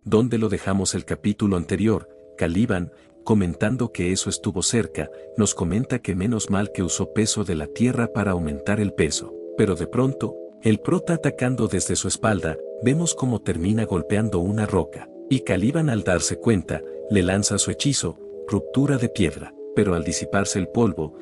donde lo dejamos el capítulo anterior. Caliban, comentando que eso estuvo cerca, nos comenta que menos mal que usó peso de la tierra para aumentar el peso. Pero de pronto, el prota atacando desde su espalda, vemos cómo termina golpeando una roca. Y Caliban al darse cuenta, le lanza su hechizo, ruptura de piedra. Pero al disiparse el polvo,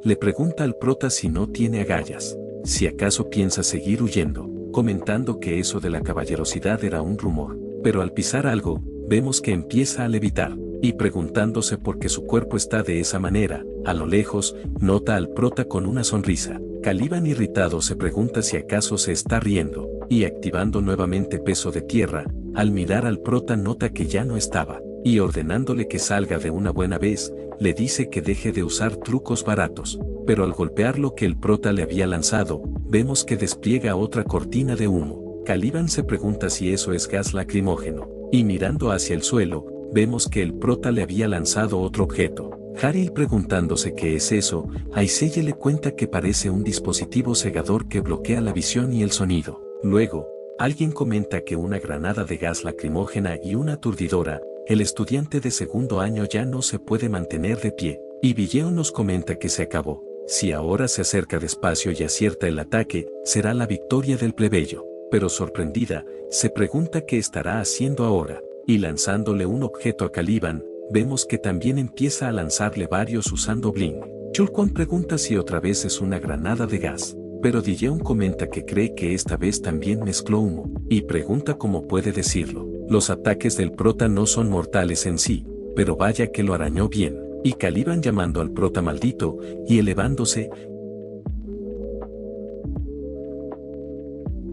le pregunta al prota si no tiene agallas, si acaso piensa seguir huyendo, comentando que eso de la caballerosidad era un rumor. Pero al pisar algo, vemos que empieza a levitar, y preguntándose por qué su cuerpo está de esa manera, a lo lejos, nota al prota con una sonrisa. Caliban irritado se pregunta si acaso se está riendo, y activando nuevamente peso de tierra, al mirar al prota nota que ya no estaba, y ordenándole que salga de una buena vez, le dice que deje de usar trucos baratos. Pero al golpear lo que el prota le había lanzado, vemos que despliega otra cortina de humo. Caliban se pregunta si eso es gas lacrimógeno, y mirando hacia el suelo, vemos que el prota le había lanzado otro objeto. Haril preguntándose qué es eso, Aiseye le cuenta que parece un dispositivo cegador que bloquea la visión y el sonido. Luego, alguien comenta que una granada de gas lacrimógena y una aturdidora. El estudiante de segundo año ya no se puede mantener de pie, y Villeo nos comenta que se acabó. Si ahora se acerca despacio y acierta el ataque, será la victoria del plebeyo. Pero sorprendida, se pregunta qué estará haciendo ahora, y lanzándole un objeto a Caliban, vemos que también empieza a lanzarle varios usando Bling. Chulkwon pregunta si otra vez es una granada de gas, pero Dijeon comenta que cree que esta vez también mezcló humo, y pregunta cómo puede decirlo. Los ataques del prota no son mortales en sí, pero vaya que lo arañó bien, y Caliban llamando al prota maldito, y elevándose,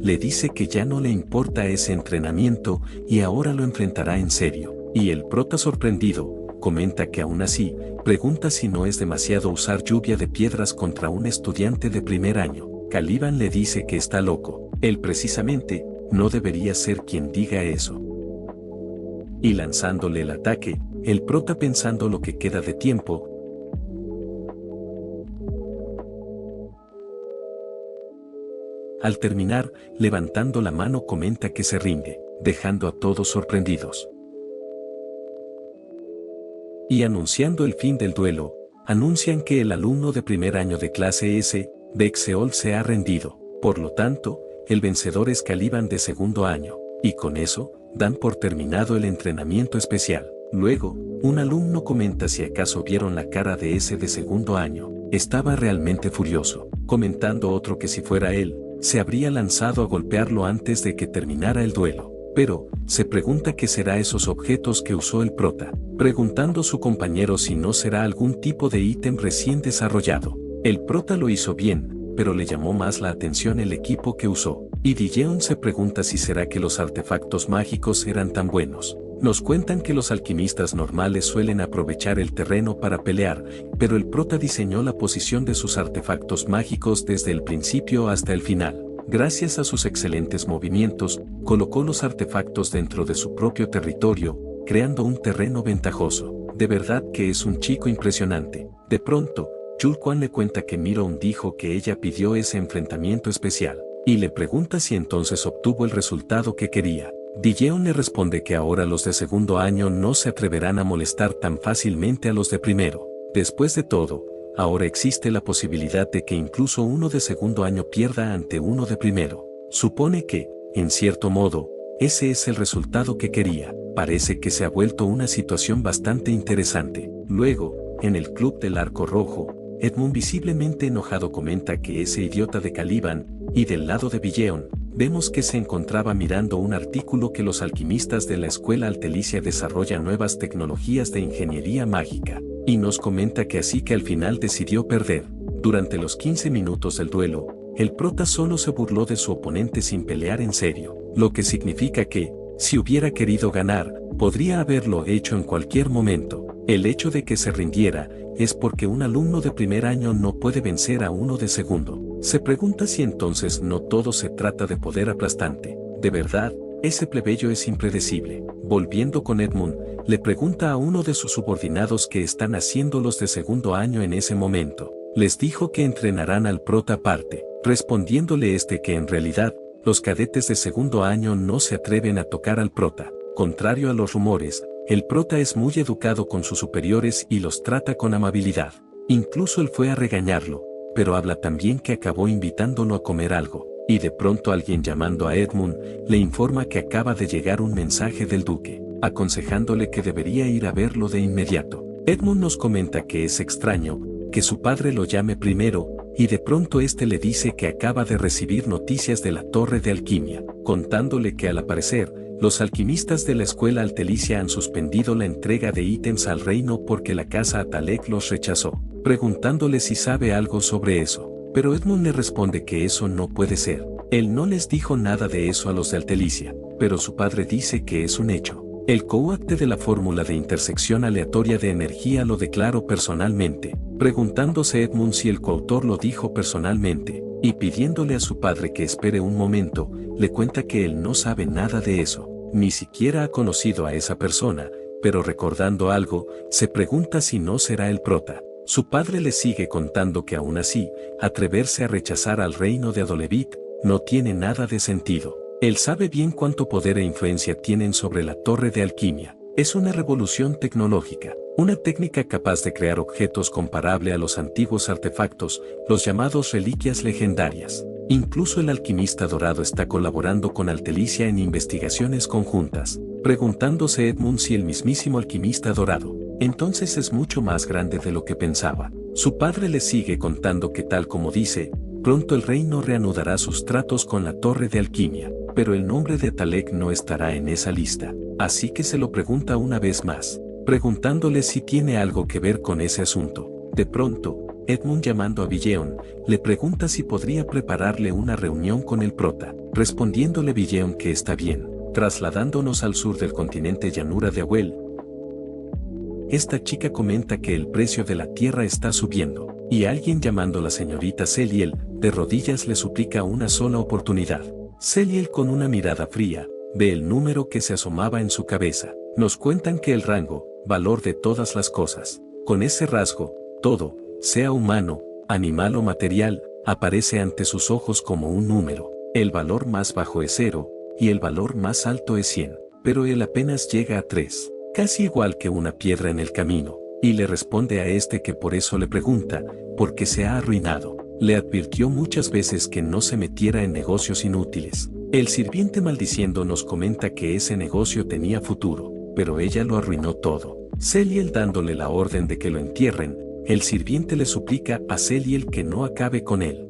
le dice que ya no le importa ese entrenamiento, y ahora lo enfrentará en serio. Y el prota sorprendido, comenta que aún así, pregunta si no es demasiado usar lluvia de piedras contra un estudiante de primer año. Caliban le dice que está loco, él precisamente, no debería ser quien diga eso. Y lanzándole el ataque, el prota pensando lo que queda de tiempo, al terminar, levantando la mano comenta que se rinde, dejando a todos sorprendidos. Y anunciando el fin del duelo, anuncian que el alumno de primer año de clase S, Bexeol se ha rendido, por lo tanto, el vencedor es Caliban de segundo año, y con eso, dan por terminado el entrenamiento especial. Luego, un alumno comenta si acaso vieron la cara de ese de segundo año, estaba realmente furioso, comentando otro que si fuera él, se habría lanzado a golpearlo antes de que terminara el duelo. Pero, se pregunta qué será esos objetos que usó el prota, preguntando a su compañero si no será algún tipo de ítem recién desarrollado. El prota lo hizo bien, pero le llamó más la atención el equipo que usó, y Dijeon se pregunta si será que los artefactos mágicos eran tan buenos. Nos cuentan que los alquimistas normales suelen aprovechar el terreno para pelear, pero el prota diseñó la posición de sus artefactos mágicos desde el principio hasta el final. Gracias a sus excelentes movimientos, colocó los artefactos dentro de su propio territorio, creando un terreno ventajoso. De verdad que es un chico impresionante. De pronto, Chulkwon le cuenta que Miroun dijo que ella pidió ese enfrentamiento especial, y le pregunta si entonces obtuvo el resultado que quería. Dijeon le responde que ahora los de segundo año no se atreverán a molestar tan fácilmente a los de primero. Después de todo, ahora existe la posibilidad de que incluso uno de segundo año pierda ante uno de primero. Supone que, en cierto modo, ese es el resultado que quería. Parece que se ha vuelto una situación bastante interesante. Luego, en el club del Arco Rojo, Edmund visiblemente enojado comenta que ese idiota de Caliban, y del lado de Villeon, vemos que se encontraba mirando un artículo que los alquimistas de la escuela altelicia desarrollan nuevas tecnologías de ingeniería mágica, y nos comenta que así que al final decidió perder. Durante los 15 minutos del duelo, el prota solo se burló de su oponente sin pelear en serio, lo que significa que, si hubiera querido ganar, podría haberlo hecho en cualquier momento. El hecho de que se rindiera, es porque un alumno de primer año no puede vencer a uno de segundo. Se pregunta si entonces no todo se trata de poder aplastante. De verdad, ese plebeyo es impredecible. Volviendo con Edmund, le pregunta a uno de sus subordinados qué están haciendo los de segundo año en ese momento. Les dijo que entrenarán al prota aparte, respondiéndole que en realidad, los cadetes de segundo año no se atreven a tocar al prota. Contrario a los rumores, el prota es muy educado con sus superiores y los trata con amabilidad. Incluso él fue a regañarlo, pero habla también que acabó invitándolo a comer algo, y de pronto alguien llamando a Edmund le informa que acaba de llegar un mensaje del duque, aconsejándole que debería ir a verlo de inmediato. Edmund nos comenta que es extraño, que su padre lo llame primero, y de pronto este le dice que acaba de recibir noticias de la torre de alquimia, contándole que al parecer, los alquimistas de la escuela altelicia han suspendido la entrega de ítems al reino porque la casa Atalek los rechazó, preguntándole si sabe algo sobre eso. Pero Edmund le responde que eso no puede ser. Él no les dijo nada de eso a los de Altelicia, pero su padre dice que es un hecho. El coautor de la fórmula de intersección aleatoria de energía lo declaró personalmente, preguntándose Edmund si el coautor lo dijo personalmente, y pidiéndole a su padre que espere un momento, le cuenta que él no sabe nada de eso, ni siquiera ha conocido a esa persona, pero recordando algo, se pregunta si no será el prota. Su padre le sigue contando que aún así, atreverse a rechazar al reino de Adolevit no tiene nada de sentido. Él sabe bien cuánto poder e influencia tienen sobre la torre de alquimia. Es una revolución tecnológica, una técnica capaz de crear objetos comparable a los antiguos artefactos, los llamados reliquias legendarias. Incluso el alquimista dorado está colaborando con Altelicia en investigaciones conjuntas, preguntándose Edmund si el mismísimo alquimista dorado, entonces es mucho más grande de lo que pensaba. Su padre le sigue contando que tal como dice, pronto el reino reanudará sus tratos con la torre de alquimia, pero el nombre de Atalek no estará en esa lista, así que se lo pregunta una vez más, preguntándole si tiene algo que ver con ese asunto. De pronto, Edmund llamando a Villeon, le pregunta si podría prepararle una reunión con el prota, respondiéndole Villeon que está bien. Trasladándonos al sur del continente llanura de Ahuel, esta chica comenta que el precio de la tierra está subiendo, y alguien llamando a la señorita Celiel, de rodillas le suplica una sola oportunidad. Celiel con una mirada fría, ve el número que se asomaba en su cabeza. Nos cuentan que el rango, valor de todas las cosas, con ese rasgo, todo, sea humano, animal o material, aparece ante sus ojos como un número. El valor más bajo es 0, y el valor más alto es 100, pero él apenas llega a 3. Casi igual que una piedra en el camino, y le responde a este que por eso le pregunta, porque se ha arruinado. Le advirtió muchas veces que no se metiera en negocios inútiles. El sirviente maldiciendo nos comenta que ese negocio tenía futuro, pero ella lo arruinó todo. Celiel dándole la orden de que lo entierren, el sirviente le suplica a Celiel que no acabe con él.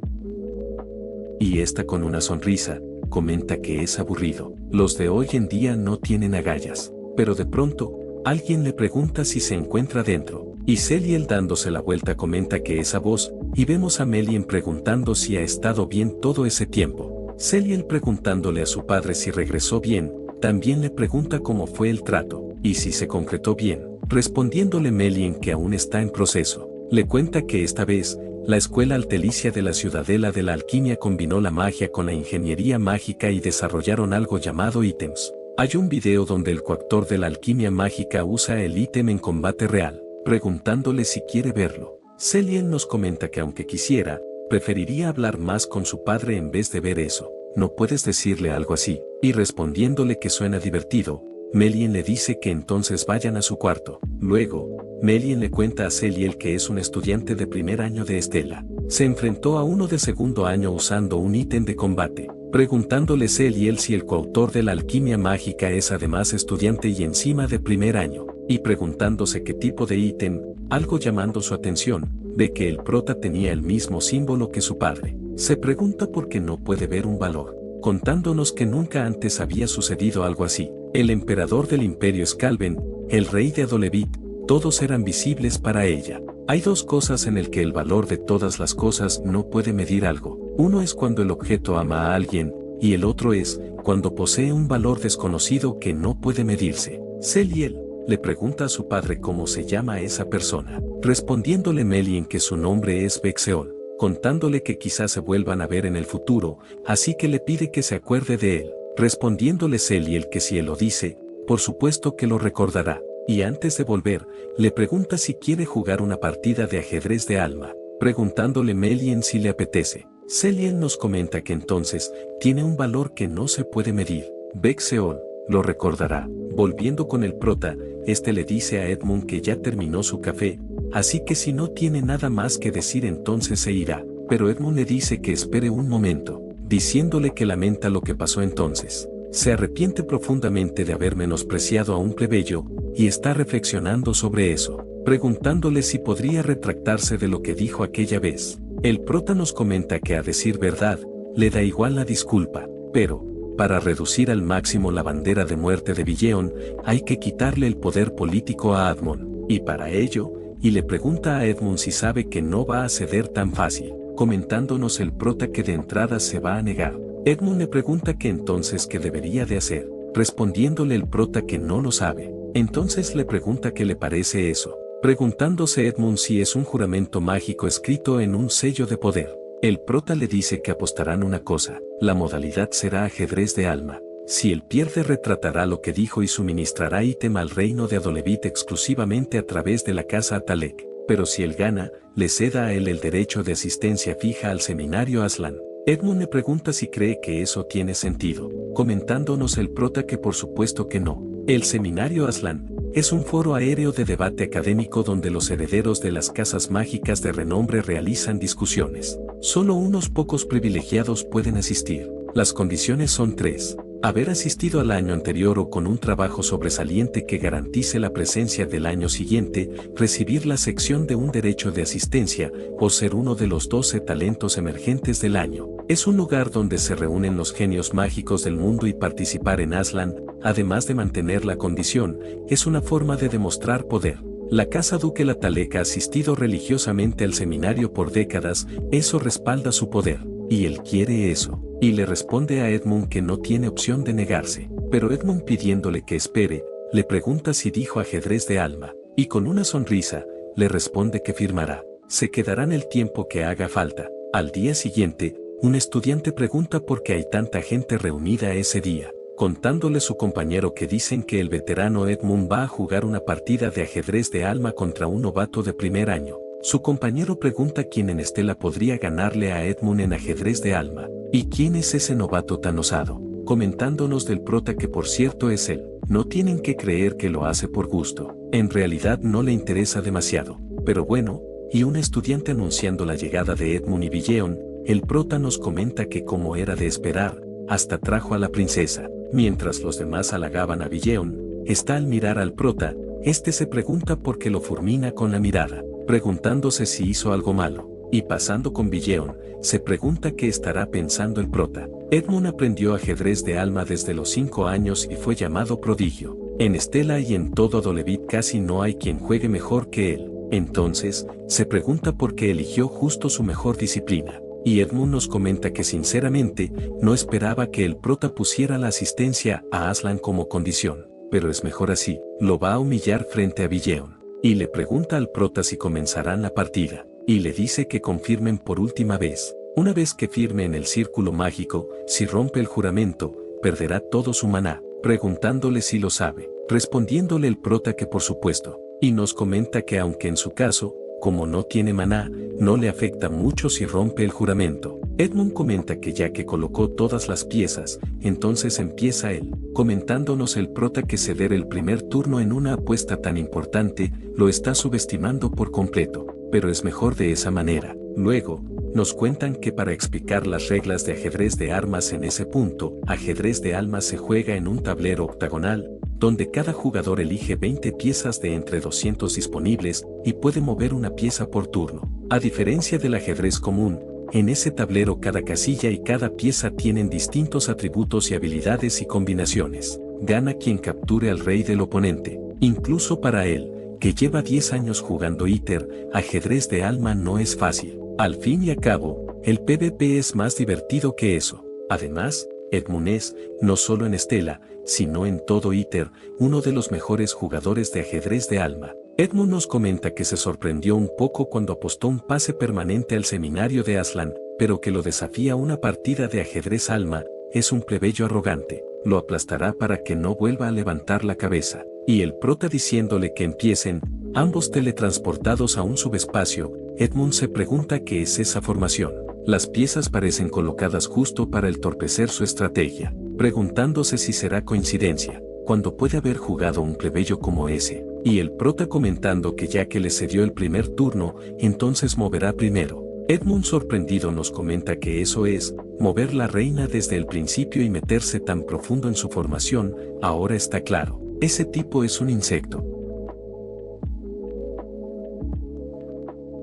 Y esta con una sonrisa, comenta que es aburrido. Los de hoy en día no tienen agallas. Pero de pronto, alguien le pregunta si se encuentra dentro, y Celiel dándose la vuelta comenta que es a voz, y vemos a Melien preguntando si ha estado bien todo ese tiempo. Celiel preguntándole a su padre si regresó bien, también le pregunta cómo fue el trato, y si se concretó bien, respondiéndole Melien que aún está en proceso. Le cuenta que esta vez, la escuela altelicia de la Ciudadela de la Alquimia combinó la magia con la ingeniería mágica y desarrollaron algo llamado ítems. Hay un video donde el coautor de la alquimia mágica usa el ítem en combate real, preguntándole si quiere verlo. Celiel nos comenta que aunque quisiera, preferiría hablar más con su padre en vez de ver eso. ¿No puedes decirle algo así? Y respondiéndole que suena divertido, Melien le dice que entonces vayan a su cuarto. Luego, Melien le cuenta a Celiel que es un estudiante de primer año de Estela. Se enfrentó a uno de segundo año usando un ítem de combate, preguntándole Celiel si el coautor de la alquimia mágica es además estudiante y encima de primer año, y preguntándose qué tipo de ítem, algo llamando su atención, de que el prota tenía el mismo símbolo que su padre. Se pregunta por qué no puede ver un valor, contándonos que nunca antes había sucedido algo así. El emperador del imperio Skalven, el rey de Adolevit, todos eran visibles para ella. Hay dos cosas en el que el valor de todas las cosas no puede medir algo. Uno es cuando el objeto ama a alguien, y el otro es cuando posee un valor desconocido que no puede medirse. Celiel le pregunta a su padre cómo se llama esa persona, respondiéndole Melien que su nombre es Vexeol, contándole que quizás se vuelvan a ver en el futuro, así que le pide que se acuerde de él, respondiéndole Celiel que si él lo dice, por supuesto que lo recordará. Y antes de volver, le pregunta si quiere jugar una partida de ajedrez de alma, preguntándole Melien si le apetece. Celiel nos comenta que entonces tiene un valor que no se puede medir. Bexeol lo recordará. Volviendo con el prota, este le dice a Edmund que ya terminó su café, así que si no tiene nada más que decir entonces se irá. Pero Edmund le dice que espere un momento, diciéndole que lamenta lo que pasó entonces. Se arrepiente profundamente de haber menospreciado a un plebeyo, y está reflexionando sobre eso, preguntándole si podría retractarse de lo que dijo aquella vez. El prota nos comenta que a decir verdad, le da igual la disculpa, pero, para reducir al máximo la bandera de muerte de Villeon, hay que quitarle el poder político a Edmund, y para ello, y le pregunta a Edmund si sabe que no va a ceder tan fácil, comentándonos el prota que de entrada se va a negar. Edmund le pregunta que entonces qué debería de hacer, respondiéndole el prota que no lo sabe. Entonces le pregunta qué le parece eso, preguntándose Edmund si es un juramento mágico escrito en un sello de poder. El prota le dice que apostarán una cosa, la modalidad será ajedrez de alma. Si él pierde retratará lo que dijo y suministrará ítem al reino de Adolevit exclusivamente a través de la casa Atalek, pero si él gana, le ceda a él el derecho de asistencia fija al seminario Aslan. Edmund le pregunta si cree que eso tiene sentido, comentándonos el prota que por supuesto que no. El seminario Aslan es un foro aéreo de debate académico donde los herederos de las casas mágicas de renombre realizan discusiones. Solo unos pocos privilegiados pueden asistir. Las condiciones son tres: haber asistido al año anterior o con un trabajo sobresaliente que garantice la presencia del año siguiente, recibir la sección de un derecho de asistencia, o ser uno de los 12 talentos emergentes del año. Es un lugar donde se reúnen los genios mágicos del mundo y participar en Aslan, además de mantener la condición, es una forma de demostrar poder. La casa duque Atalek ha asistido religiosamente al seminario por décadas, eso respalda su poder, y él quiere eso. Y le responde a Edmund que no tiene opción de negarse, pero Edmund pidiéndole que espere, le pregunta si dijo ajedrez de alma, y con una sonrisa, le responde que firmará. Se quedarán el tiempo que haga falta. Al día siguiente, un estudiante pregunta por qué hay tanta gente reunida ese día, contándole su compañero que dicen que el veterano Edmund va a jugar una partida de ajedrez de alma contra un novato de primer año. Su compañero pregunta quién en Estela podría ganarle a Edmund en ajedrez de alma, y quién es ese novato tan osado, comentándonos del prota que por cierto es él. No tienen que creer que lo hace por gusto, en realidad no le interesa demasiado, pero bueno, y un estudiante anunciando la llegada de Edmund y Villeon, el prota nos comenta que como era de esperar, hasta trajo a la princesa. Mientras los demás halagaban a Villeon, está al mirar al prota, este se pregunta por qué lo fulmina con la mirada, preguntándose si hizo algo malo, y pasando con Villeon, se pregunta qué estará pensando el prota. Edmund aprendió ajedrez de alma desde los 5 años y fue llamado prodigio. En Estela y en todo Adolevit casi no hay quien juegue mejor que él. Entonces, se pregunta por qué eligió justo su mejor disciplina. Y Edmund nos comenta que sinceramente, no esperaba que el prota pusiera la asistencia a Aslan como condición, pero es mejor así, lo va a humillar frente a Villeon. Y le pregunta al prota si comenzarán la partida, y le dice que confirmen por última vez. Una vez que firme en el círculo mágico, si rompe el juramento, perderá todo su maná, preguntándole si lo sabe, respondiéndole el prota que por supuesto, y nos comenta que aunque en su caso, como no tiene maná, no le afecta mucho si rompe el juramento. Edmund comenta que ya que colocó todas las piezas, entonces empieza él, comentándonos el prota que ceder el primer turno en una apuesta tan importante, lo está subestimando por completo, pero es mejor de esa manera. Luego, nos cuentan que para explicar las reglas de ajedrez de armas en ese punto, ajedrez de almas se juega en un tablero octagonal, donde cada jugador elige 20 piezas de entre 200 disponibles y puede mover una pieza por turno. A diferencia del ajedrez común, en ese tablero cada casilla y cada pieza tienen distintos atributos y habilidades y combinaciones. Gana quien capture al rey del oponente. Incluso para él, que lleva 10 años jugando ITER, ajedrez de alma no es fácil. Al fin y al cabo, el PvP es más divertido que eso. Además, Edmund es, no solo en Estela, sino en todo ITER, uno de los mejores jugadores de ajedrez de alma. Edmund nos comenta que se sorprendió un poco cuando apostó un pase permanente al seminario de Aslan, pero que lo desafía una partida de ajedrez alma, es un plebeyo arrogante, lo aplastará para que no vuelva a levantar la cabeza. Y el prota diciéndole que empiecen, ambos teletransportados a un subespacio. Edmund se pregunta qué es esa formación. Las piezas parecen colocadas justo para entorpecer su estrategia, preguntándose si será coincidencia, cuando puede haber jugado un plebeyo como ese, y el prota comentando que ya que le cedió el primer turno, entonces moverá primero. Edmund sorprendido nos comenta que eso es, mover la reina desde el principio y meterse tan profundo en su formación. Ahora está claro, ese tipo es un insecto.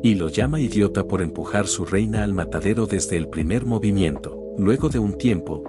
Y lo llama idiota por empujar su reina al matadero desde el primer movimiento. Luego de un tiempo,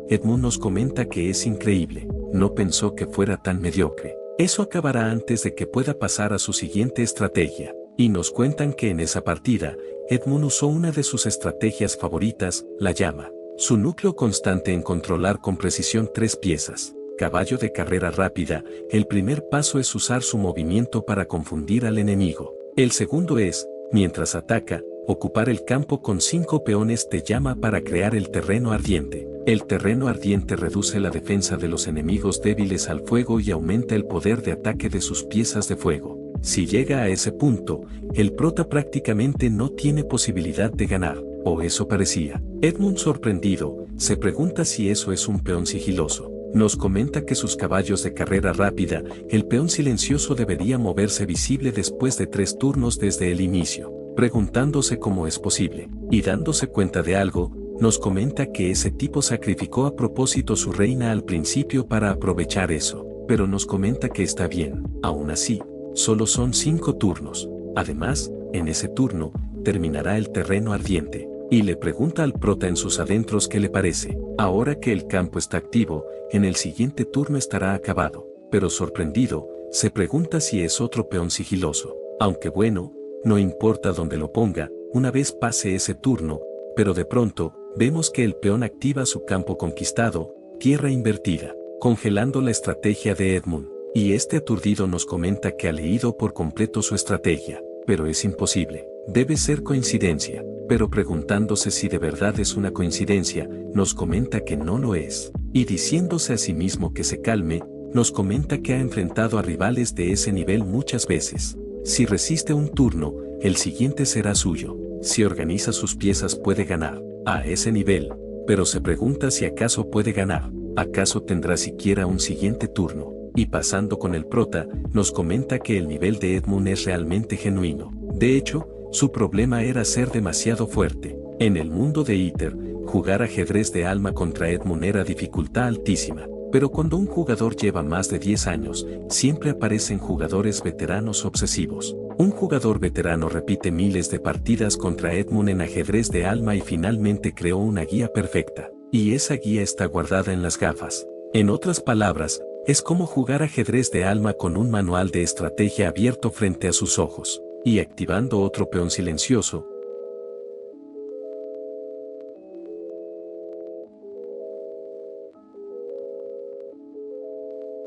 Edmund nos comenta que es increíble, no pensó que fuera tan mediocre. Eso acabará antes de que pueda pasar a su siguiente estrategia, y nos cuentan que en esa partida, Edmund usó una de sus estrategias favoritas, la llama. Su núcleo constante en controlar con precisión 3 piezas. Caballo de carrera rápida, el primer paso es usar su movimiento para confundir al enemigo. El segundo es, mientras ataca, ocupar el campo con 5 peones de llama para crear el terreno ardiente. El terreno ardiente reduce la defensa de los enemigos débiles al fuego y aumenta el poder de ataque de sus piezas de fuego. Si llega a ese punto, el prota prácticamente no tiene posibilidad de ganar, o eso parecía. Edmund sorprendido, se pregunta si eso es un peón sigiloso. Nos comenta que sus caballos de carrera rápida, el peón silencioso debería moverse visible después de 3 turnos desde el inicio, preguntándose cómo es posible, y dándose cuenta de algo, nos comenta que ese tipo sacrificó a propósito su reina al principio para aprovechar eso, pero nos comenta que está bien, aún así, solo son 5 turnos. Además, en ese turno, terminará el terreno ardiente, y le pregunta al prota en sus adentros qué le parece. Ahora que el campo está activo, en el siguiente turno estará acabado, pero sorprendido, se pregunta si es otro peón sigiloso, aunque bueno, no importa dónde lo ponga, una vez pase ese turno, pero de pronto, vemos que el peón activa su campo conquistado, tierra invertida, congelando la estrategia de Edmund, y este aturdido nos comenta que ha leído por completo su estrategia, pero es imposible, debe ser coincidencia, pero preguntándose si de verdad es una coincidencia, nos comenta que no lo es, y diciéndose a sí mismo que se calme, nos comenta que ha enfrentado a rivales de ese nivel muchas veces. Si resiste un turno, el siguiente será suyo. Si organiza sus piezas puede ganar, a ese nivel, pero se pregunta si acaso puede ganar, acaso tendrá siquiera un siguiente turno, y pasando con el prota, nos comenta que el nivel de Edmund es realmente genuino. De hecho, su problema era ser demasiado fuerte. En el mundo de Iter, jugar ajedrez de alma contra Edmund era dificultad altísima, pero cuando un jugador lleva más de 10 años, siempre aparecen jugadores veteranos obsesivos. Un jugador veterano repite miles de partidas contra Edmund en ajedrez de alma y finalmente creó una guía perfecta, y esa guía está guardada en las gafas. En otras palabras, es como jugar ajedrez de alma con un manual de estrategia abierto frente a sus ojos, y activando otro peón silencioso.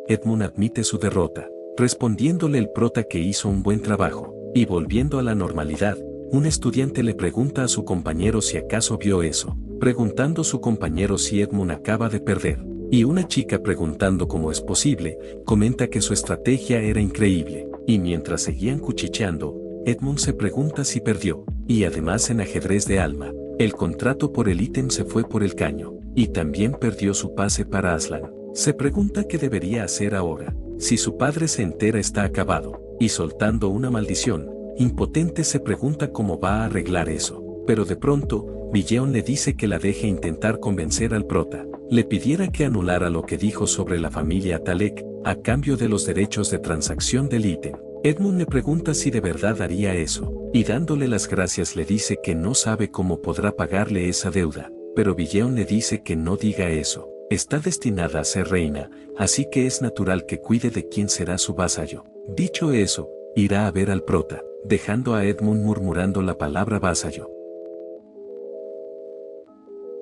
Edmund admite su derrota, respondiéndole el prota que hizo un buen trabajo, y volviendo a la normalidad, un estudiante le pregunta a su compañero si acaso vio eso, preguntando su compañero si Edmund acaba de perder, y una chica preguntando cómo es posible, comenta que su estrategia era increíble, y mientras seguían cuchicheando, Edmund se pregunta si perdió, y además en ajedrez de alma, el contrato por el ítem se fue por el caño, y también perdió su pase para Aslan. Se pregunta qué debería hacer ahora, si su padre se entera está acabado, y soltando una maldición, impotente se pregunta cómo va a arreglar eso, pero de pronto, Villeon le dice que la deje intentar convencer al prota, le pidiera que anulara lo que dijo sobre la familia Talek, a cambio de los derechos de transacción del ítem. Edmund le pregunta si de verdad haría eso, y dándole las gracias le dice que no sabe cómo podrá pagarle esa deuda, pero Villeon le dice que no diga eso. Está destinada a ser reina, así que es natural que cuide de quién será su vasallo. Dicho eso, irá a ver al prota, dejando a Edmund murmurando la palabra vasallo.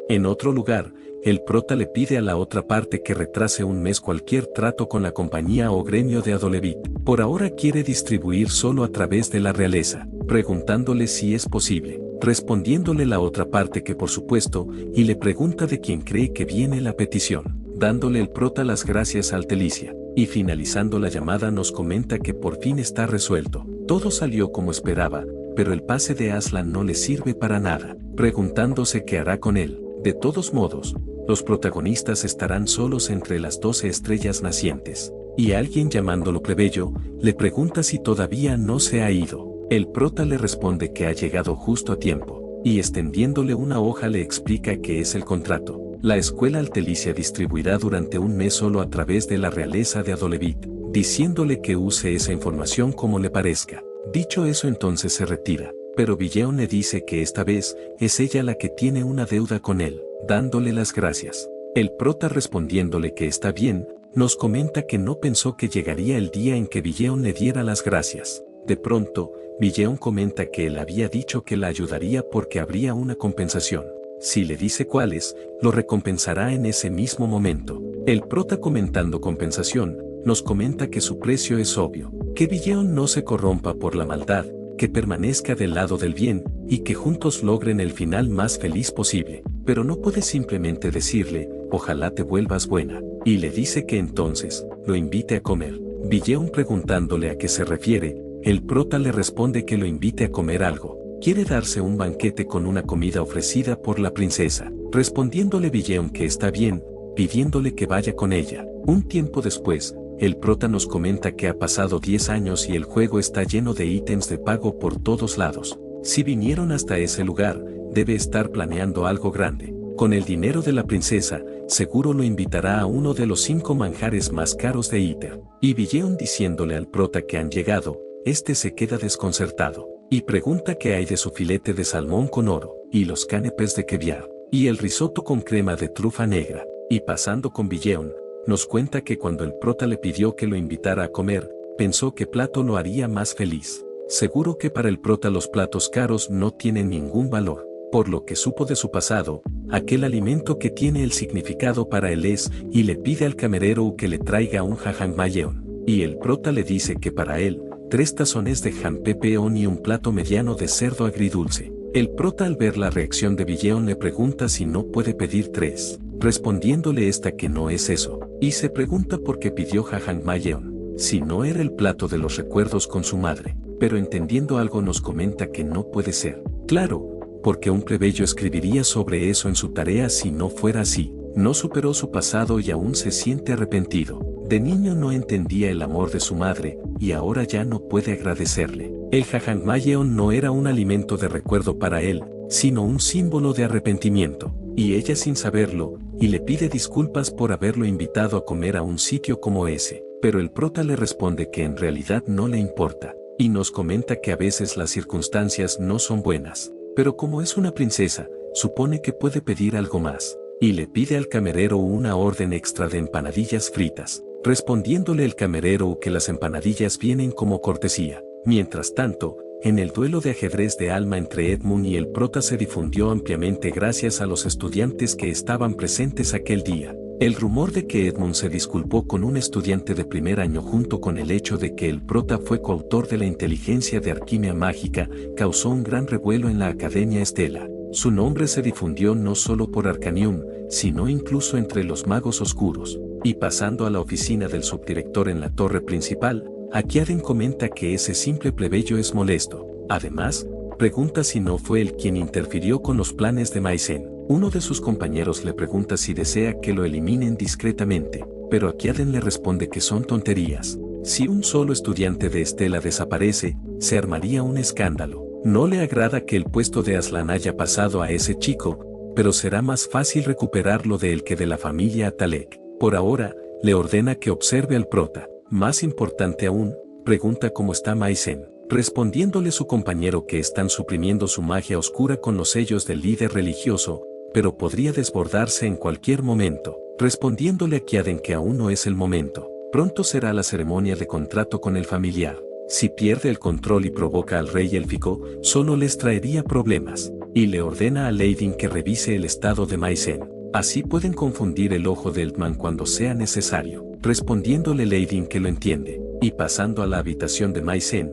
En otro lugar, el prota le pide a la otra parte que retrase un mes cualquier trato con la compañía o gremio de Adolevit. Por ahora quiere distribuir solo a través de la realeza, preguntándole si es posible, respondiéndole la otra parte que por supuesto, y le pregunta de quién cree que viene la petición, dándole el prota las gracias al Telicia, y finalizando la llamada nos comenta que por fin está resuelto. Todo salió como esperaba, pero el pase de Aslan no le sirve para nada, preguntándose qué hará con él. De todos modos, los protagonistas estarán solos entre las 12 estrellas nacientes, y alguien llamándolo plebeyo, le pregunta si todavía no se ha ido. El prota le responde que ha llegado justo a tiempo, y extendiéndole una hoja le explica que es el contrato. La escuela altelicia distribuirá durante un mes solo a través de la realeza de Adolevit, diciéndole que use esa información como le parezca. Dicho eso entonces se retira, pero Villeon le dice que esta vez es ella la que tiene una deuda con él, dándole las gracias. El prota respondiéndole que está bien, nos comenta que no pensó que llegaría el día en que Villeon le diera las gracias. De pronto, Villeon comenta que él había dicho que la ayudaría porque habría una compensación. Si le dice cuáles, lo recompensará en ese mismo momento. El prota comentando compensación, nos comenta que su precio es obvio, que Villeon no se corrompa por la maldad, que permanezca del lado del bien, y que juntos logren el final más feliz posible. Pero no puede simplemente decirle, ojalá te vuelvas buena, y le dice que entonces, lo invite a comer. Villeon preguntándole a qué se refiere, el prota le responde que lo invite a comer algo. Quiere darse un banquete con una comida ofrecida por la princesa, respondiéndole Villeon que está bien, pidiéndole que vaya con ella. Un tiempo después, el prota nos comenta que ha pasado 10 años y el juego está lleno de ítems de pago por todos lados. Si vinieron hasta ese lugar, debe estar planeando algo grande. Con el dinero de la princesa, seguro lo invitará a uno de los 5 manjares más caros de Iter. Y Villeon diciéndole al prota que han llegado, este se queda desconcertado, y pregunta qué hay de su filete de salmón con oro, y los canapés de caviar, y el risotto con crema de trufa negra. Y pasando con Villeon, nos cuenta que cuando el prota le pidió que lo invitara a comer, pensó que plato lo haría más feliz. Seguro que para el prota los platos caros no tienen ningún valor, por lo que supo de su pasado, aquel alimento que tiene el significado para él es, y le pide al camarero que le traiga un jajangmayeon, y el prota le dice que para él, 3 tazones de jampepeón y un plato mediano de cerdo agridulce. El prota al ver la reacción de Villeon le pregunta si no puede pedir 3, respondiéndole esta que no es eso, y se pregunta por qué pidió jajangmayeon, si no era el plato de los recuerdos con su madre, pero entendiendo algo nos comenta que no puede ser. Claro, porque un plebeyo escribiría sobre eso en su tarea si no fuera así. No superó su pasado y aún se siente arrepentido. De niño no entendía el amor de su madre, y ahora ya no puede agradecerle. El jajangmayeon no era un alimento de recuerdo para él, sino un símbolo de arrepentimiento, y ella sin saberlo, y le pide disculpas por haberlo invitado a comer a un sitio como ese. Pero el prota le responde que en realidad no le importa, y nos comenta que a veces las circunstancias no son buenas, pero como es una princesa, supone que puede pedir algo más. Y le pide al camarero una orden extra de empanadillas fritas, respondiéndole el camarero que las empanadillas vienen como cortesía. Mientras tanto, en el duelo de ajedrez de alma entre Edmund y el prota se difundió ampliamente gracias a los estudiantes que estaban presentes aquel día. El rumor de que Edmund se disculpó con un estudiante de primer año junto con el hecho de que el prota fue coautor de la inteligencia de alquimia mágica causó un gran revuelo en la Academia Estela. Su nombre se difundió no solo por Arcanium, sino incluso entre los magos oscuros. Y pasando a la oficina del subdirector en la torre principal, Akiaden comenta que ese simple plebeyo es molesto. Además, pregunta si no fue él quien interfirió con los planes de Maisen. Uno de sus compañeros le pregunta si desea que lo eliminen discretamente, pero Akiaden le responde que son tonterías. Si un solo estudiante de Estela desaparece, se armaría un escándalo. No le agrada que el puesto de Aslan haya pasado a ese chico, pero será más fácil recuperarlo de él que de la familia Atalek. Por ahora, le ordena que observe al prota. Más importante aún, pregunta cómo está Maisen, respondiéndole su compañero que están suprimiendo su magia oscura con los sellos del líder religioso, pero podría desbordarse en cualquier momento, respondiéndole a Kiaden que aún no es el momento. Pronto será la ceremonia de contrato con el familiar. Si pierde el control y provoca al rey élfico, solo les traería problemas, y le ordena a Leidin que revise el estado de Maisen. Así pueden confundir el ojo de Eltman cuando sea necesario, respondiéndole Leidin que lo entiende, y pasando a la habitación de Maisen.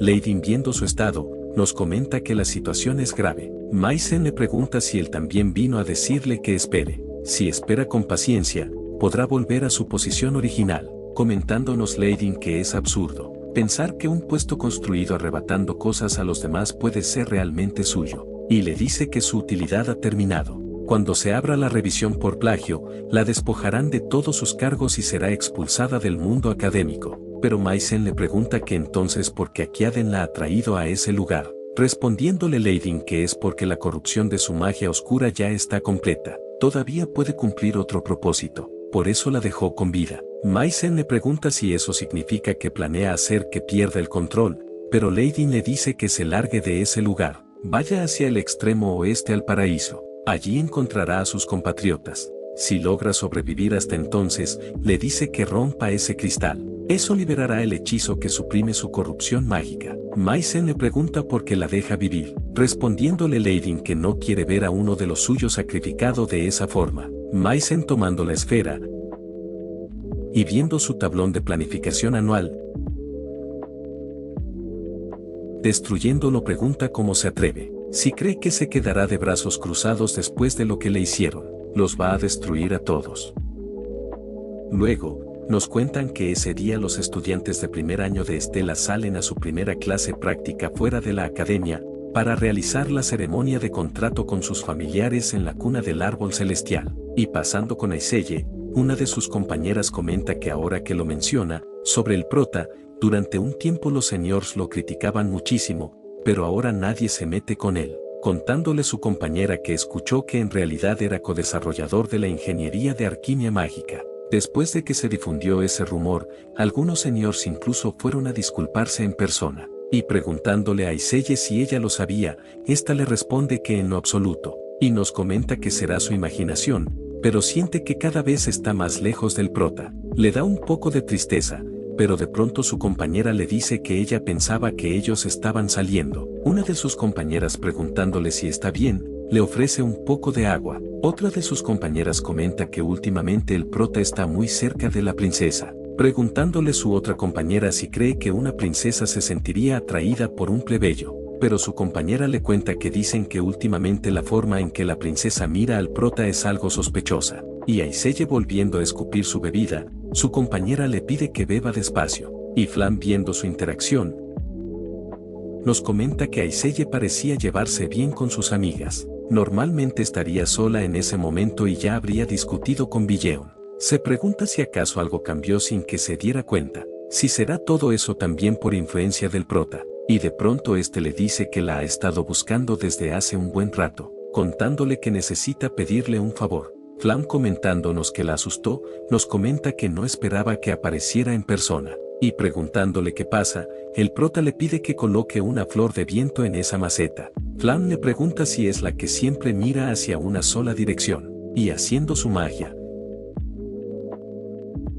Leidin viendo su estado, nos comenta que la situación es grave. Maisen le pregunta si él también vino a decirle que espere. Si espera con paciencia, podrá volver a su posición original, comentándonos Leidin que es absurdo pensar que un puesto construido arrebatando cosas a los demás puede ser realmente suyo, y le dice que su utilidad ha terminado. Cuando se abra la revisión por plagio, la despojarán de todos sus cargos y será expulsada del mundo académico. Pero Maisen le pregunta que entonces por qué Akiaden la ha traído a ese lugar, respondiéndole Leidin que es porque la corrupción de su magia oscura ya está completa, todavía puede cumplir otro propósito, por eso la dejó con vida. Maisen le pregunta si eso significa que planea hacer que pierda el control, pero Leidin le dice que se largue de ese lugar, vaya hacia el extremo oeste al paraíso, allí encontrará a sus compatriotas. Si logra sobrevivir hasta entonces, le dice que rompa ese cristal. Eso liberará el hechizo que suprime su corrupción mágica. Maisen le pregunta por qué la deja vivir, respondiéndole Leidin que no quiere ver a uno de los suyos sacrificado de esa forma. Maisen tomando la esfera y viendo su tablón de planificación anual, destruyéndolo pregunta cómo se atreve. Si cree que se quedará de brazos cruzados después de lo que le hicieron, los va a destruir a todos. Luego, nos cuentan que ese día los estudiantes de primer año de Estela salen a su primera clase práctica fuera de la academia, para realizar la ceremonia de contrato con sus familiares en la cuna del árbol celestial, y pasando con Aiselle, una de sus compañeras comenta que ahora que lo menciona, sobre el prota, durante un tiempo los seniors lo criticaban muchísimo, pero ahora nadie se mete con él, contándole su compañera que escuchó que en realidad era codesarrollador de la ingeniería de alquimia mágica. Después de que se difundió ese rumor, algunos seniors incluso fueron a disculparse en persona, y preguntándole a Aiselle si ella lo sabía, ésta le responde que en lo absoluto, y nos comenta que será su imaginación, pero siente que cada vez está más lejos del prota. Le da un poco de tristeza, pero de pronto su compañera le dice que ella pensaba que ellos estaban saliendo. Una de sus compañeras preguntándole si está bien, le ofrece un poco de agua. Otra de sus compañeras comenta que últimamente el prota está muy cerca de la princesa, preguntándole su otra compañera si cree que una princesa se sentiría atraída por un plebeyo. Pero su compañera le cuenta que dicen que últimamente la forma en que la princesa mira al prota es algo sospechosa, y Aiselle volviendo a escupir su bebida, su compañera le pide que beba despacio, y Flam viendo su interacción, nos comenta que Aiselle parecía llevarse bien con sus amigas. Normalmente estaría sola en ese momento y ya habría discutido con Villeon. Se pregunta si acaso algo cambió sin que se diera cuenta, si será todo eso también por influencia del prota. Y de pronto este le dice que la ha estado buscando desde hace un buen rato, contándole que necesita pedirle un favor. Flam comentándonos que la asustó, nos comenta que no esperaba que apareciera en persona, y preguntándole qué pasa, el prota le pide que coloque una flor de viento en esa maceta. Flam le pregunta si es la que siempre mira hacia una sola dirección, y haciendo su magia,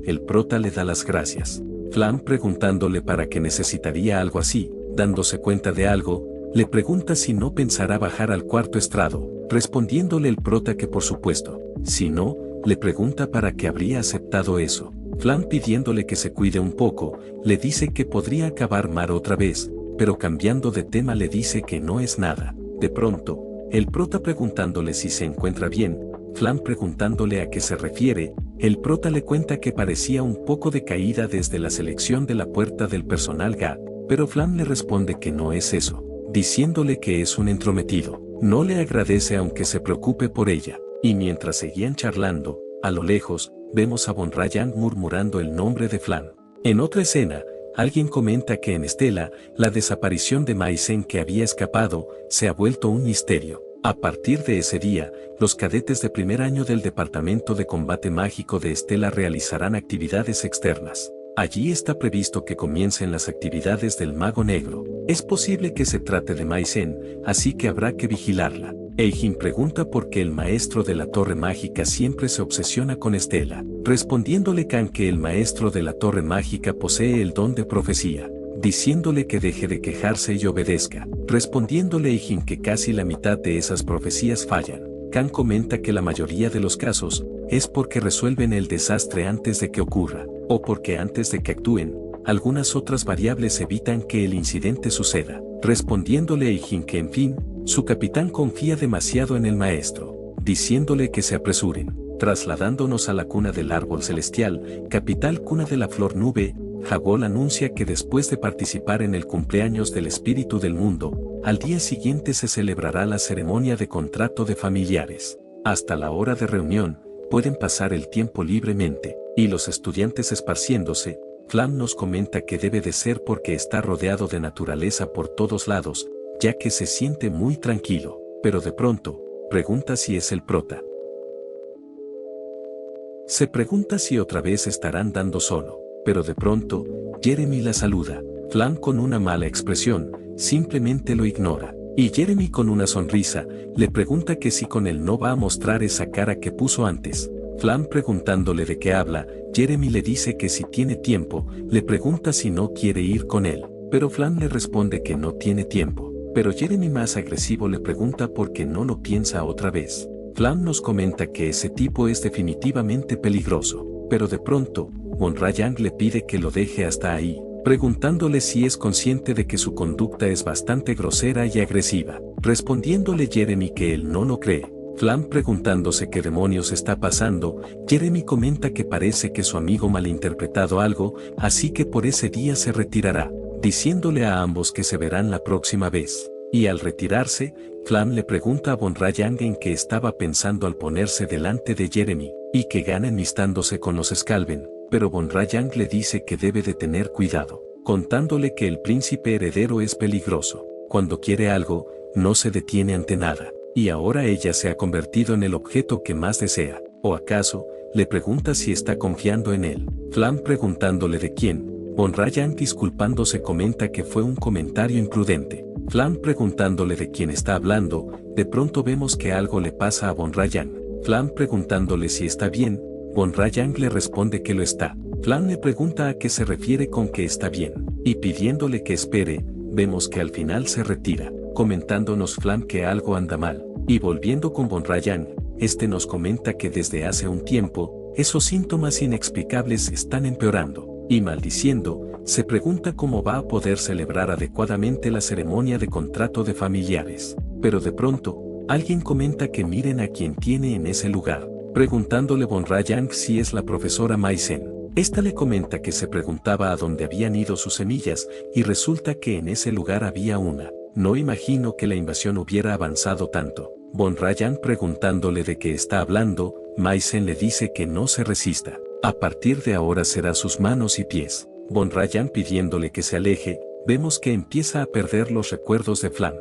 el prota le da las gracias. Flam preguntándole para qué necesitaría algo así, dándose cuenta de algo, le pregunta si no pensará bajar al cuarto estrado, respondiéndole el prota que por supuesto, si no, le pregunta para qué habría aceptado eso. Flam pidiéndole que se cuide un poco, le dice que podría acabar mal otra vez, pero cambiando de tema le dice que no es nada. De pronto, el prota preguntándole si se encuentra bien, Flam preguntándole a qué se refiere, el prota le cuenta que parecía un poco decaída desde la selección de la puerta del personal GAT, pero Flam le responde que no es eso, diciéndole que es un entrometido. No le agradece aunque se preocupe por ella, y mientras seguían charlando, a lo lejos, vemos a Von Rayang murmurando el nombre de Flam. En otra escena, alguien comenta que en Estela, la desaparición de Maisen que había escapado, se ha vuelto un misterio. A partir de ese día, los cadetes de primer año del Departamento de Combate Mágico de Estela realizarán actividades externas. Allí está previsto que comiencen las actividades del Mago Negro. Es posible que se trate de Maisen, así que habrá que vigilarla. Eijin pregunta por qué el maestro de la Torre Mágica siempre se obsesiona con Estela, respondiéndole Kan que el maestro de la Torre Mágica posee el don de profecía, diciéndole que deje de quejarse y obedezca, respondiéndole Eijin que casi la mitad de esas profecías fallan. Kan comenta que la mayoría de los casos es porque resuelven el desastre antes de que ocurra, o porque antes de que actúen, algunas otras variables evitan que el incidente suceda, respondiéndole Eijin que en fin, su capitán confía demasiado en el maestro, diciéndole que se apresuren. Trasladándonos a la cuna del árbol celestial, capital cuna de la flor nube, Jagol anuncia que después de participar en el cumpleaños del espíritu del mundo, al día siguiente se celebrará la ceremonia de contrato de familiares. Hasta la hora de reunión, pueden pasar el tiempo libremente, y los estudiantes esparciéndose. Flam nos comenta que debe de ser porque está rodeado de naturaleza por todos lados, ya que se siente muy tranquilo, pero de pronto, pregunta si es el prota. Se pregunta si otra vez estarán dando solo, pero de pronto, Jeremy la saluda. Flam con una mala expresión, simplemente lo ignora. Y Jeremy con una sonrisa, le pregunta que si con él no va a mostrar esa cara que puso antes. Flam preguntándole de qué habla, Jeremy le dice que si tiene tiempo, le pregunta si no quiere ir con él, pero Flam le responde que no tiene tiempo. Pero Jeremy más agresivo le pregunta por qué no lo piensa otra vez. Flam nos comenta que ese tipo es definitivamente peligroso, pero de pronto, Von Rayang le pide que lo deje hasta ahí, preguntándole si es consciente de que su conducta es bastante grosera y agresiva, respondiéndole Jeremy que él no lo cree. Flam preguntándose qué demonios está pasando, Jeremy comenta que parece que su amigo malinterpretado algo, así que por ese día se retirará, diciéndole a ambos que se verán la próxima vez. Y al retirarse, Flam le pregunta a Von Rayang en qué estaba pensando al ponerse delante de Jeremy, y que gana enemistándose con los Scalven, pero Von Rayang le dice que debe de tener cuidado, contándole que el príncipe heredero es peligroso. Cuando quiere algo, no se detiene ante nada, y ahora ella se ha convertido en el objeto que más desea. ¿O acaso? Le pregunta si está confiando en él. Flam preguntándole de quién. Von Rayang disculpándose comenta que fue un comentario imprudente. Flam preguntándole de quién está hablando, de pronto vemos que algo le pasa a Von Rayang. Flam preguntándole si está bien, Von Rayang le responde que lo está. Flam le pregunta a qué se refiere con que está bien, y pidiéndole que espere, vemos que al final se retira, comentándonos Flam que algo anda mal, y volviendo con Von Rayang, este nos comenta que desde hace un tiempo, esos síntomas inexplicables están empeorando, y maldiciendo, se pregunta cómo va a poder celebrar adecuadamente la ceremonia de contrato de familiares. Pero de pronto, alguien comenta que miren a quien tiene en ese lugar, preguntándole Von Rayang si es la profesora Maisen. Esta le comenta que se preguntaba a dónde habían ido sus semillas, y resulta que en ese lugar había una. No imagino que la invasión hubiera avanzado tanto. Von Rayang preguntándole de qué está hablando, Maisen le dice que no se resista. A partir de ahora será sus manos y pies. Von Rayang pidiéndole que se aleje, vemos que empieza a perder los recuerdos de Flam.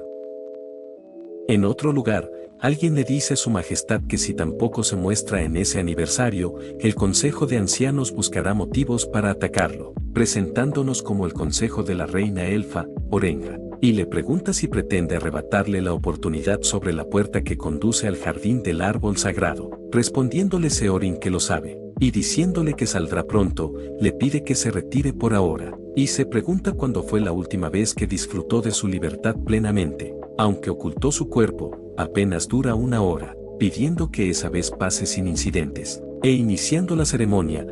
En otro lugar, alguien le dice a su majestad que si tampoco se muestra en ese aniversario, el Consejo de Ancianos buscará motivos para atacarlo, presentándonos como el Consejo de la Reina Elfa, Orenga, y le pregunta si pretende arrebatarle la oportunidad sobre la puerta que conduce al jardín del árbol sagrado, respondiéndole Seorin que lo sabe, y diciéndole que saldrá pronto, le pide que se retire por ahora, y se pregunta cuándo fue la última vez que disfrutó de su libertad plenamente. Aunque ocultó su cuerpo, apenas dura una hora, pidiendo que esa vez pase sin incidentes, e iniciando la ceremonia.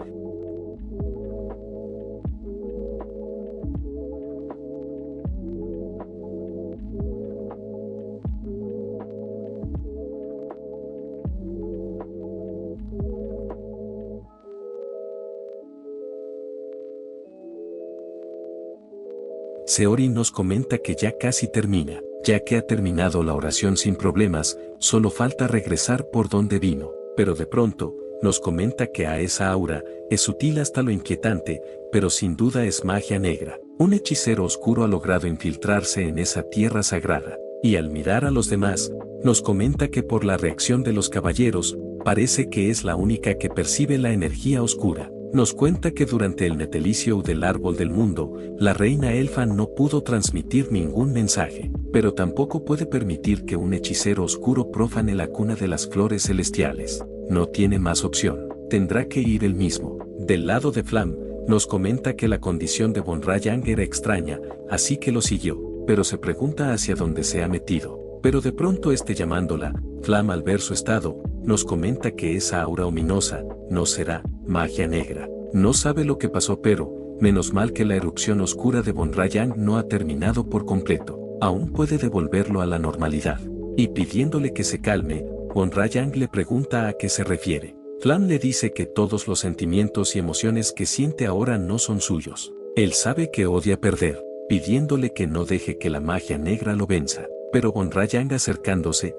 Seorin nos comenta que ya casi termina, ya que ha terminado la oración sin problemas, solo falta regresar por donde vino, pero de pronto, nos comenta que a esa aura, es sutil hasta lo inquietante, pero sin duda es magia negra. Un hechicero oscuro ha logrado infiltrarse en esa tierra sagrada, y al mirar a los demás, nos comenta que por la reacción de los caballeros, parece que es la única que percibe la energía oscura. Nos cuenta que durante el netelicio del árbol del mundo, la reina elfa no pudo transmitir ningún mensaje, pero tampoco puede permitir que un hechicero oscuro profane la cuna de las flores celestiales. No tiene más opción, tendrá que ir él mismo. Del lado de Flam, nos comenta que la condición de Von Rayang era extraña, así que lo siguió, pero se pregunta hacia dónde se ha metido. Pero de pronto llamándola, Flam al ver su estado, nos comenta que esa aura ominosa, no será magia negra. No sabe lo que pasó pero, menos mal que la erupción oscura de Von Rayang no ha terminado por completo, aún puede devolverlo a la normalidad. Y pidiéndole que se calme, Von Rayang le pregunta a qué se refiere. Flam le dice que todos los sentimientos y emociones que siente ahora no son suyos. Él sabe que odia perder, pidiéndole que no deje que la magia negra lo venza. Pero Von Rayang acercándose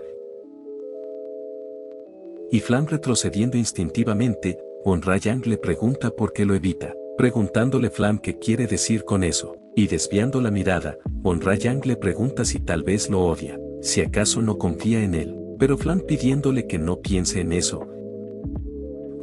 y Flam retrocediendo instintivamente, Von Rayang le pregunta por qué lo evita, preguntándole Flam qué quiere decir con eso, y desviando la mirada, Von Rayang le pregunta si tal vez lo odia, si acaso no confía en él, pero Flam pidiéndole que no piense en eso.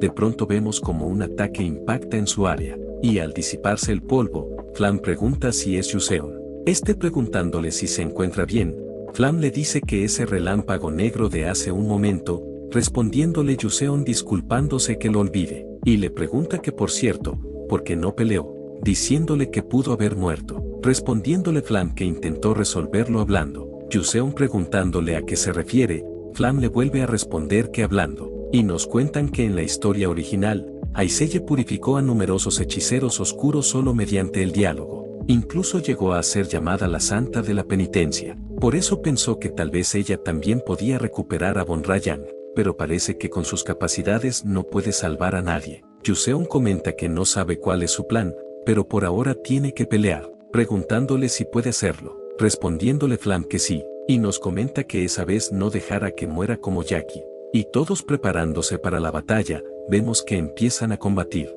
De pronto vemos como un ataque impacta en su área, y al disiparse el polvo, Flam pregunta si es Yuseon. Este preguntándole si se encuentra bien, Flam le dice que ese relámpago negro de hace un momento, respondiéndole Yuseon disculpándose que lo olvide, y le pregunta que por cierto, ¿por qué no peleó? Diciéndole que pudo haber muerto, respondiéndole Flam que intentó resolverlo hablando, Yuseon preguntándole a qué se refiere, Flam le vuelve a responder que hablando, y nos cuentan que en la historia original, Aiselle purificó a numerosos hechiceros oscuros solo mediante el diálogo. Incluso llegó a ser llamada la Santa de la Penitencia. Por eso pensó que tal vez ella también podía recuperar a Von Rayang, pero parece que con sus capacidades no puede salvar a nadie. Yuseon comenta que no sabe cuál es su plan, pero por ahora tiene que pelear, preguntándole si puede hacerlo, respondiéndole Flam que sí, y nos comenta que esa vez no dejará que muera como Jackie. Y todos preparándose para la batalla, vemos que empiezan a combatir.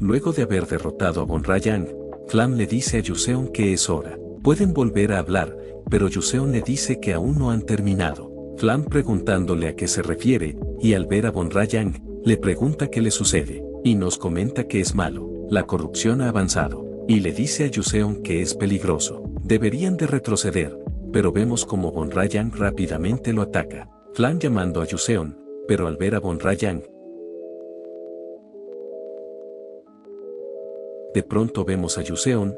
Luego de haber derrotado a Von Rayang, Flam le dice a Yuseon que es hora. Pueden volver a hablar, pero Yuseon le dice que aún no han terminado. Flam preguntándole a qué se refiere, y al ver a Von Rayang, le pregunta qué le sucede, y nos comenta que es malo, la corrupción ha avanzado, y le dice a Yuseon que es peligroso, deberían de retroceder, pero vemos como Von Rayang rápidamente lo ataca. Flam llamando a Yuseon, pero al ver a Von Rayang, de pronto vemos a Yuseon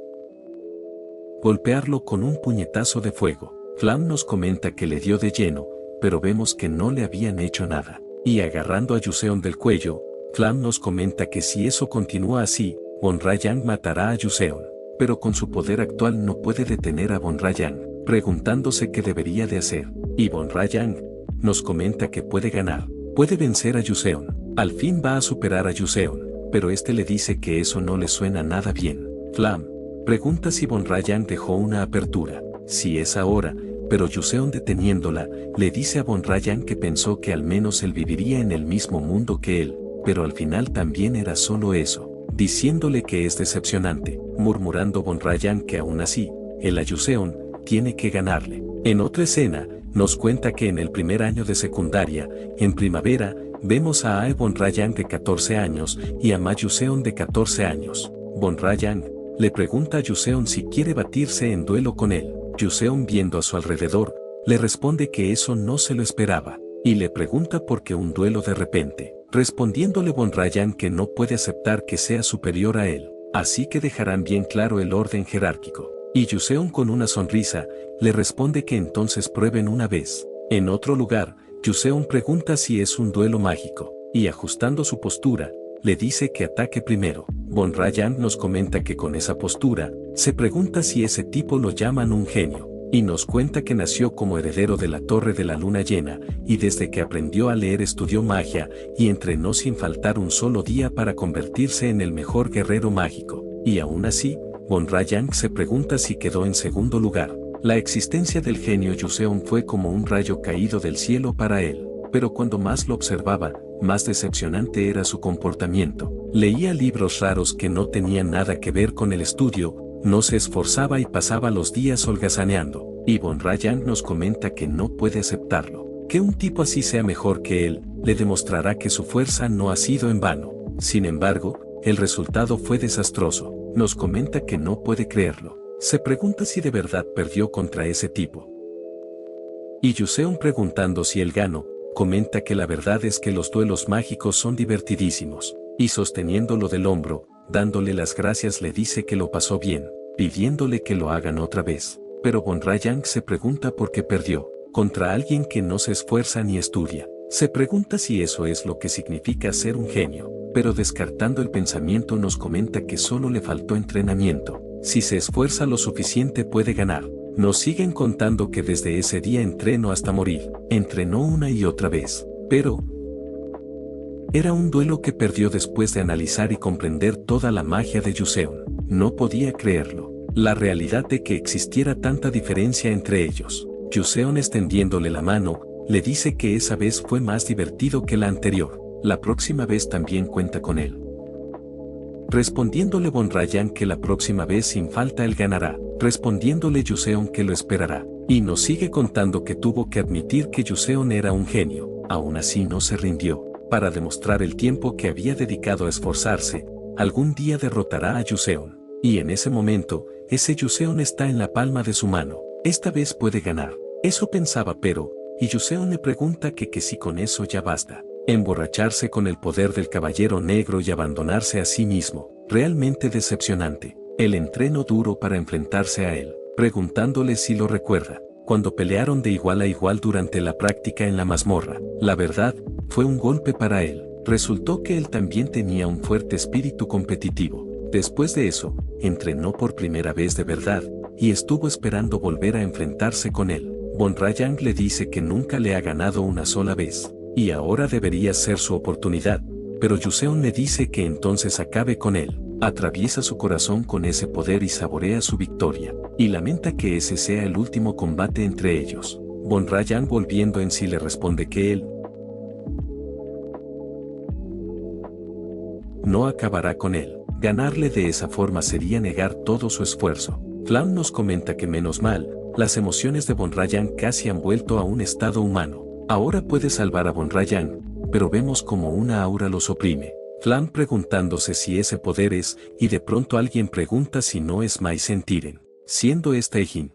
golpearlo con un puñetazo de fuego. Flam nos comenta que le dio de lleno, pero vemos que no le habían hecho nada. Y agarrando a Yuseon del cuello, Flam nos comenta que si eso continúa así, Von Rayang matará a Yuseon. Pero con su poder actual no puede detener a Von Rayang, preguntándose qué debería de hacer. Y Von Rayang nos comenta que puede ganar, puede vencer a Yuseon. Al fin va a superar a Yuseon. Pero este le dice que eso no le suena nada bien. Flam pregunta si Von Rayang dejó una apertura, si es ahora, pero Yuseon deteniéndola, le dice a Von Rayang que pensó que al menos él viviría en el mismo mundo que él, pero al final también era solo eso, diciéndole que es decepcionante, murmurando Von Rayang que aún así, él a Yuseon, tiene que ganarle. En otra escena, nos cuenta que en el primer año de secundaria, en primavera, vemos a Ae Von Rayang de 14 años y a Ma Yuseon de 14 años. Von Rayang le pregunta a Yuseon si quiere batirse en duelo con él. Yuseon viendo a su alrededor, le responde que eso no se lo esperaba, y le pregunta por qué un duelo de repente, respondiéndole Von Rayang que no puede aceptar que sea superior a él, así que dejarán bien claro el orden jerárquico. Y Yuseon con una sonrisa, le responde que entonces prueben una vez. En otro lugar, Yuseon pregunta si es un duelo mágico, y ajustando su postura, le dice que ataque primero. Von Rayang nos comenta que con esa postura, se pregunta si ese tipo lo llaman un genio, y nos cuenta que nació como heredero de la Torre de la Luna Llena, y desde que aprendió a leer estudió magia, y entrenó sin faltar un solo día para convertirse en el mejor guerrero mágico, y aún así, Von Rayang se pregunta si quedó en segundo lugar. La existencia del genio Yuseon fue como un rayo caído del cielo para él, pero cuando más lo observaba, más decepcionante era su comportamiento. Leía libros raros que no tenían nada que ver con el estudio, no se esforzaba y pasaba los días holgazaneando, y Von Rayang nos comenta que no puede aceptarlo. Que un tipo así sea mejor que él, le demostrará que su fuerza no ha sido en vano. Sin embargo, el resultado fue desastroso. Nos comenta que no puede creerlo. Se pregunta si de verdad perdió contra ese tipo. Y Yuseon preguntando si él ganó, comenta que la verdad es que los duelos mágicos son divertidísimos, y sosteniéndolo del hombro, dándole las gracias le dice que lo pasó bien, pidiéndole que lo hagan otra vez. Pero Bonrayang se pregunta por qué perdió, contra alguien que no se esfuerza ni estudia. Se pregunta si eso es lo que significa ser un genio, pero descartando el pensamiento nos comenta que solo le faltó entrenamiento. Si se esfuerza lo suficiente puede ganar. Nos siguen contando que desde ese día entrenó hasta morir, entrenó una y otra vez, pero era un duelo que perdió después de analizar y comprender toda la magia de Joseon. No podía creerlo, la realidad de que existiera tanta diferencia entre ellos. Joseon extendiéndole la mano, le dice que esa vez fue más divertido que la anterior, la próxima vez también cuenta con él. Respondiéndole Bonrayang que la próxima vez sin falta él ganará, respondiéndole Joseon que lo esperará, y nos sigue contando que tuvo que admitir que Joseon era un genio, aún así no se rindió, para demostrar el tiempo que había dedicado a esforzarse, algún día derrotará a Joseon, y en ese momento, ese Joseon está en la palma de su mano, esta vez puede ganar, eso pensaba y Joseon le pregunta que si con eso ya basta. Emborracharse con el poder del caballero negro y abandonarse a sí mismo, realmente decepcionante. El entreno duro para enfrentarse a él, preguntándole si lo recuerda, cuando pelearon de igual a igual durante la práctica en la mazmorra. La verdad, fue un golpe para él. Resultó que él también tenía un fuerte espíritu competitivo. Después de eso, entrenó por primera vez de verdad, y estuvo esperando volver a enfrentarse con él. Bonrayang le dice que nunca le ha ganado una sola vez. Y ahora debería ser su oportunidad, pero Joseon le dice que entonces acabe con él, atraviesa su corazón con ese poder y saborea su victoria, y lamenta que ese sea el último combate entre ellos. Bonrayang volviendo en sí le responde que él no acabará con él, ganarle de esa forma sería negar todo su esfuerzo. Flam nos comenta que menos mal, las emociones de Bonrayang casi han vuelto a un estado humano. Ahora puede salvar a Bonrayang, pero vemos como una aura los oprime. Flam preguntándose si ese poder es, y de pronto alguien pregunta si no es Mai Sentiren, siendo esta Ejin.